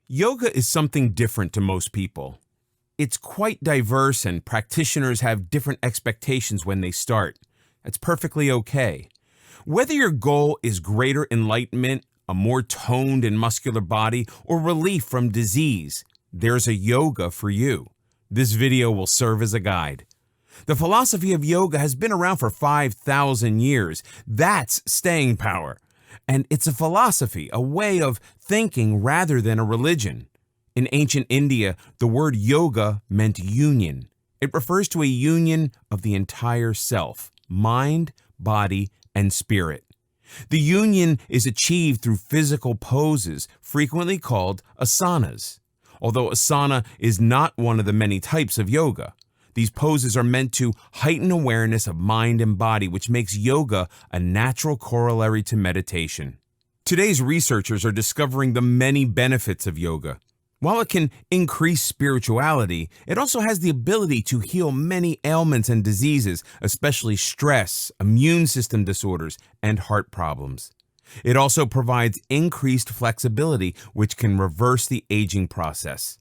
Yoga is something different to most people. It's quite diverse and practitioners have different expectations when they start. That's perfectly okay. Whether your goal is greater enlightenment, a more toned and muscular body, or relief from disease, there's a yoga for you. This video will serve as a guide. The philosophy of yoga has been around for 5,000 years. That's staying power. And it's a philosophy, a way of thinking rather than a religion. In ancient India, the word yoga meant union. It refers to a union of the entire self, mind, body, and spirit. The union is achieved through physical poses, frequently called asanas. Although asana is not one of the many types of yoga, these poses are meant to heighten awareness of mind and body, which makes yoga a natural corollary to meditation. Today's researchers are discovering the many benefits of yoga. While it can increase spirituality, it also has the ability to heal many ailments and diseases, especially stress, immune system disorders, and heart problems. It also provides increased flexibility, which can reverse the aging process.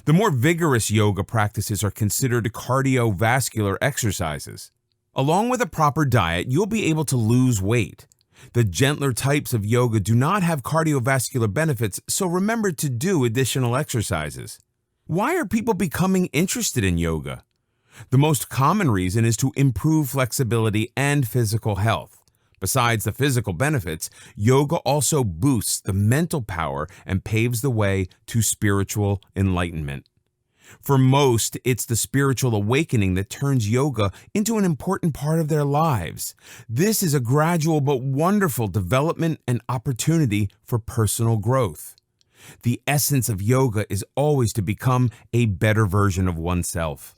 The more vigorous yoga practices are considered cardiovascular exercises. Along with a proper diet, you'll be able to lose weight. The gentler types of yoga do not have cardiovascular benefits, so remember to do additional exercises. Why are people becoming interested in yoga? The most common reason is to improve flexibility and physical health. Besides the physical benefits, yoga also boosts the mental power and paves the way to spiritual enlightenment. For most, it's the spiritual awakening that turns yoga into an important part of their lives. This is a gradual but wonderful development and opportunity for personal growth. The essence of yoga is always to become a better version of oneself.